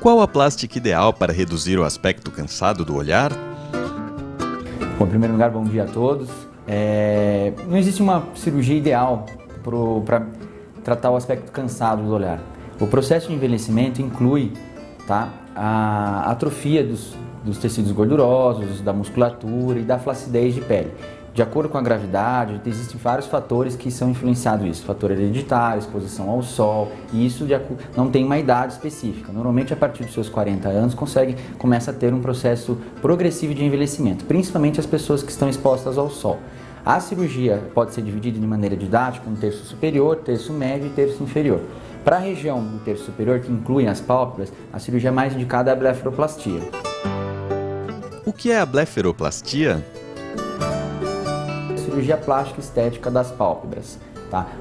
Qual a plástica ideal para reduzir o aspecto cansado do olhar? Bom, em primeiro lugar, bom dia a todos. Não existe uma cirurgia ideal para tratar o aspecto cansado do olhar. O processo de envelhecimento inclui, a atrofia dos tecidos gordurosos, da musculatura e da flacidez de pele. De acordo com a gravidade, existem vários fatores que são influenciados nisso. Fator hereditário, exposição ao sol, e isso não tem uma idade específica. Normalmente, a partir dos seus 40 anos, começa a ter um processo progressivo de envelhecimento, principalmente as pessoas que estão expostas ao sol. A cirurgia pode ser dividida de maneira didática em terço superior, terço médio e terço inferior. Para a região do terço superior, que inclui as pálpebras, a cirurgia mais indicada é a blefaroplastia. O que é a blefaroplastia? Cirurgia plástica estética das pálpebras.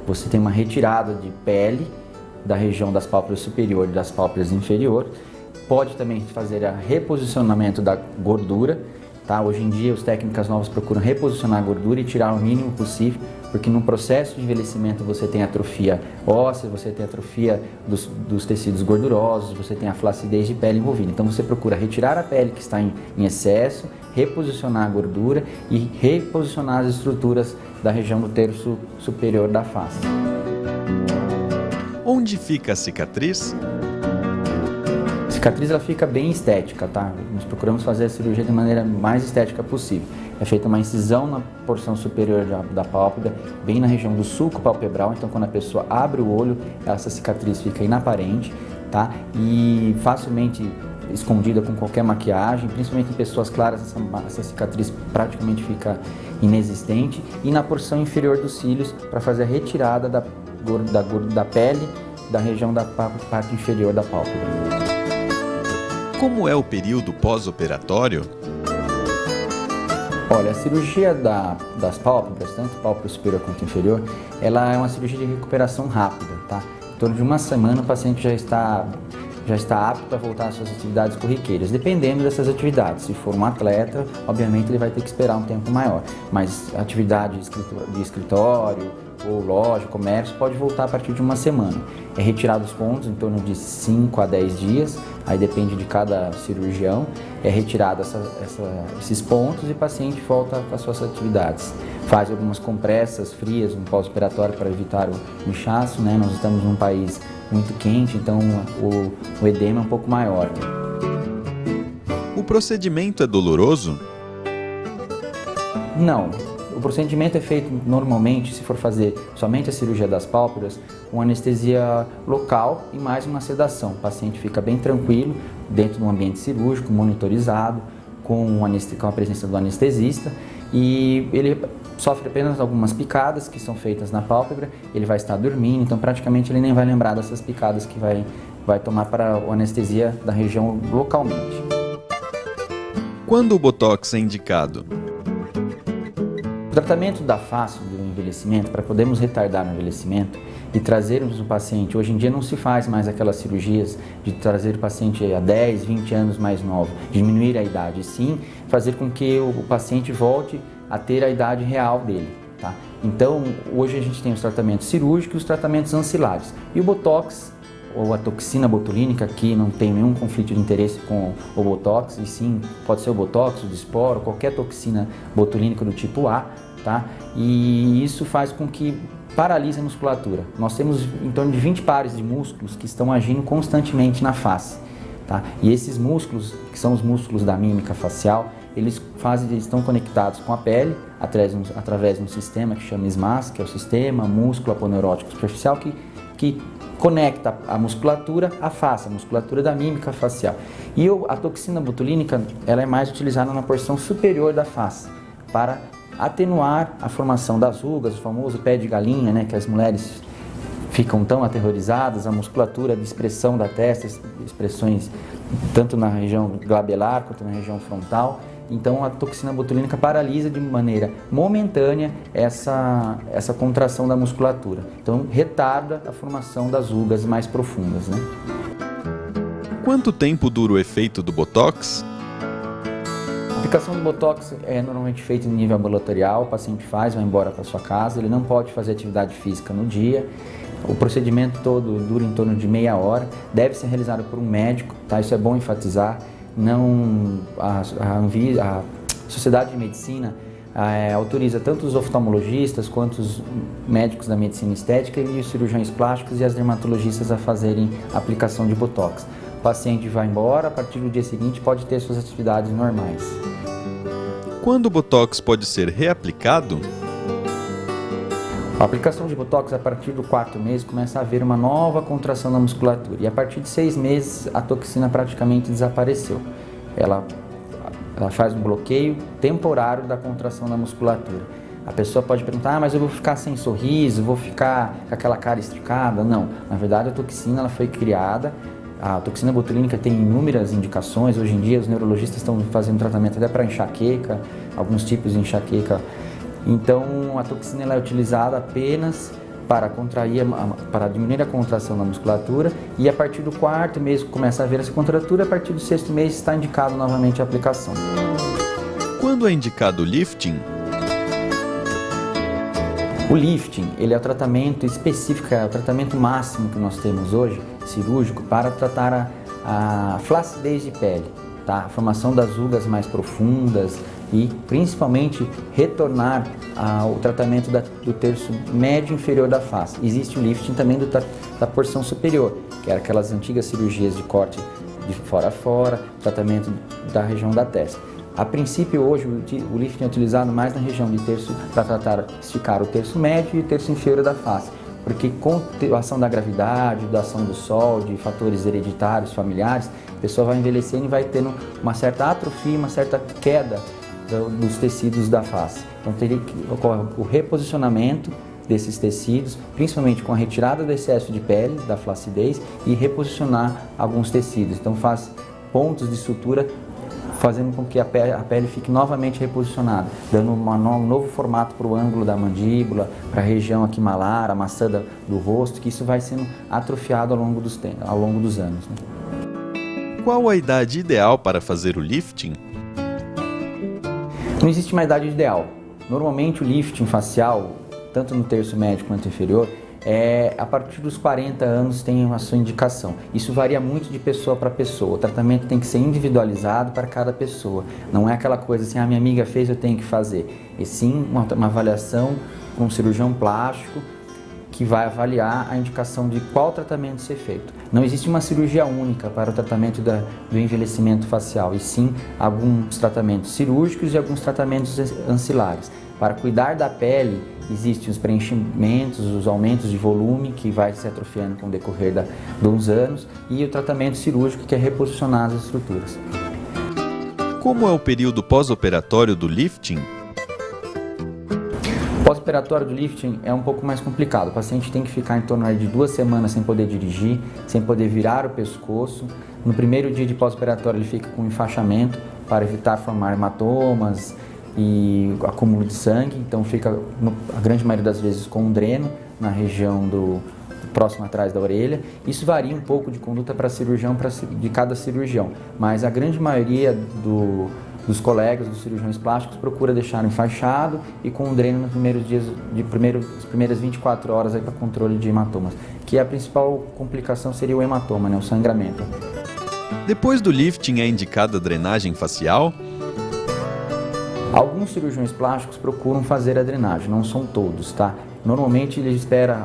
Você tem uma retirada de pele da região das pálpebras superior e das pálpebras inferior. Pode também fazer o reposicionamento da gordura. Hoje em dia, as técnicas novas procuram reposicionar a gordura e tirar o mínimo possível, porque no processo de envelhecimento você tem atrofia óssea, você tem atrofia dos tecidos gordurosos, você tem a flacidez de pele envolvida. Então você procura retirar a pele que está em excesso, reposicionar a gordura e reposicionar as estruturas da região do terço superior da face. Onde fica a cicatriz? A cicatriz ela fica bem estética, Nós procuramos fazer a cirurgia de maneira mais estética possível. É feita uma incisão na porção superior da pálpebra, bem na região do sulco palpebral, então quando a pessoa abre o olho, essa cicatriz fica inaparente, E facilmente escondida com qualquer maquiagem, principalmente em pessoas claras, essa cicatriz praticamente fica inexistente. E na porção inferior dos cílios, para fazer a retirada da pele da região da parte inferior da pálpebra. Como é o período pós-operatório? Olha, a cirurgia das pálpebras, tanto pálpebra superior quanto inferior, ela é uma cirurgia de recuperação rápida, Em torno de uma semana o paciente já está apto a voltar às suas atividades corriqueiras, dependendo dessas atividades. Se for um atleta, obviamente ele vai ter que esperar um tempo maior, mas atividade de escritório, ou loja, comércio, pode voltar a partir de uma semana. É retirado os pontos em torno de 5 a 10 dias, aí depende de cada cirurgião. É retirado esses pontos e o paciente volta às suas atividades. Faz algumas compressas frias no pós-operatório para evitar o inchaço, Nós estamos num país muito quente, então o edema é um pouco maior. O procedimento é doloroso? Não. O procedimento é feito normalmente, se for fazer somente a cirurgia das pálpebras, com anestesia local e mais uma sedação. O paciente fica bem tranquilo dentro de um ambiente cirúrgico, monitorizado, com a presença do anestesista, e ele sofre apenas algumas picadas que são feitas na pálpebra, ele vai estar dormindo, então praticamente ele nem vai lembrar dessas picadas que vai tomar para a anestesia da região localmente. Quando o Botox é indicado? O tratamento da face do envelhecimento, para podermos retardar o envelhecimento e trazermos o paciente, hoje em dia não se faz mais aquelas cirurgias de trazer o paciente a 10, 20 anos mais novo, diminuir a idade, sim fazer com que o paciente volte a ter a idade real dele. Então, hoje a gente tem os tratamentos cirúrgicos e os tratamentos ancilares. E o Botox, ou a toxina botulínica, que não tem nenhum conflito de interesse com o Botox, e sim, pode ser o Botox, o Dysporo, qualquer toxina botulínica do tipo A, E isso faz com que paralise a musculatura. Nós temos em torno de 20 pares de músculos que estão agindo constantemente na face, E esses músculos, que são os músculos da mímica facial, eles estão conectados com a pele através de um sistema que chama SMAS, que é o Sistema Músculo Aponeurótico Superficial, que conecta a musculatura à face, a musculatura da mímica facial. E a toxina botulínica, ela é mais utilizada na porção superior da face, para atenuar a formação das rugas, o famoso pé de galinha, que as mulheres ficam tão aterrorizadas, a musculatura de expressão da testa, expressões tanto na região glabelar quanto na região frontal. Então a toxina botulínica paralisa de maneira momentânea essa contração da musculatura. Então retarda a formação das rugas mais profundas, Quanto tempo dura o efeito do Botox? A aplicação do Botox é normalmente feita em nível ambulatorial, o paciente vai embora para sua casa, ele não pode fazer atividade física no dia. O procedimento todo dura em torno de meia hora, deve ser realizado por um médico, tá? Isso é bom enfatizar. A Sociedade de Medicina autoriza tanto os oftalmologistas quanto os médicos da medicina estética e os cirurgiões plásticos e as dermatologistas a fazerem a aplicação de Botox. O paciente vai embora, a partir do dia seguinte pode ter suas atividades normais. Quando o Botox pode ser reaplicado? A aplicação de Botox, a partir do 4º mês, começa a haver uma nova contração na musculatura e a partir de 6 meses a toxina praticamente desapareceu. Ela faz um bloqueio temporário da contração da musculatura. A pessoa pode perguntar, mas eu vou ficar sem sorriso, vou ficar com aquela cara esticada? Não, na verdade a toxina ela foi criada, a toxina botulínica tem inúmeras indicações, hoje em dia os neurologistas estão fazendo tratamento até para enxaqueca, alguns tipos de enxaqueca. Então a toxina ela é utilizada apenas para diminuir a contração da musculatura e a partir do 4º mês começa a haver essa contratura, a partir do 6º mês está indicado novamente a aplicação. Quando é indicado o lifting? O lifting ele é o tratamento específico, é o tratamento máximo que nós temos hoje, cirúrgico, para tratar a flacidez de pele, tá? A formação das rugas mais profundas e principalmente retornar ao tratamento do terço médio inferior da face. Existe o lifting também da porção superior, que era aquelas antigas cirurgias de corte de fora a fora, tratamento da região da testa. A princípio hoje o lifting é utilizado mais na região de terço para esticar o terço médio e o terço inferior da face, porque com a ação da gravidade, da ação do sol, de fatores hereditários, familiares, a pessoa vai envelhecendo e vai tendo uma certa atrofia, uma certa queda dos tecidos da face. Então teria que ocorrer o reposicionamento desses tecidos, principalmente com a retirada do excesso de pele, da flacidez, e reposicionar alguns tecidos. Então faz pontos de sutura, fazendo com que a pele fique novamente reposicionada, dando um novo formato para o ângulo da mandíbula, para a região aqui malar, a maçã do rosto, que isso vai sendo atrofiado ao longo dos anos. Né? Qual a idade ideal para fazer o lifting? Não existe uma idade ideal. Normalmente o lifting facial, tanto no terço médio quanto inferior, a partir dos 40 anos tem a sua indicação. Isso varia muito de pessoa para pessoa. O tratamento tem que ser individualizado para cada pessoa. Não é aquela coisa assim, a minha amiga fez, eu tenho que fazer. E sim uma avaliação com um cirurgião plástico que vai avaliar a indicação de qual tratamento ser feito. Não existe uma cirurgia única para o tratamento do envelhecimento facial, e sim alguns tratamentos cirúrgicos e alguns tratamentos ancilares. Para cuidar da pele, existem os preenchimentos, os aumentos de volume, que vai se atrofiando com o decorrer dos anos, e o tratamento cirúrgico, que é reposicionar as estruturas. Como é o período pós-operatório do lifting? O pós-operatório do lifting é um pouco mais complicado. O paciente tem que ficar em torno de 2 semanas sem poder dirigir, sem poder virar o pescoço. No primeiro dia de pós-operatório ele fica com enfaixamento para evitar formar hematomas e acúmulo de sangue. Então fica, a grande maioria das vezes, com um dreno na região próximo atrás da orelha. Isso varia um pouco de conduta para cirurgião, de cada cirurgião, mas a grande maioria dos colegas, dos cirurgiões plásticos, procura deixar enfaixado e com um dreno nos primeiros dias, as primeiras 24 horas para controle de hematomas, que a principal complicação seria o hematoma, né, o sangramento. Depois do lifting é indicada a drenagem facial? Alguns cirurgiões plásticos procuram fazer a drenagem, não são todos, tá? Normalmente ele espera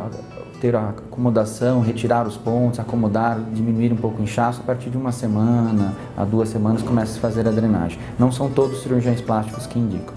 ter a acomodação, retirar os pontos, acomodar, diminuir um pouco o inchaço, a partir de 1 semana a 2 semanas começa a fazer a drenagem. Não são todos os cirurgiões plásticos que indicam.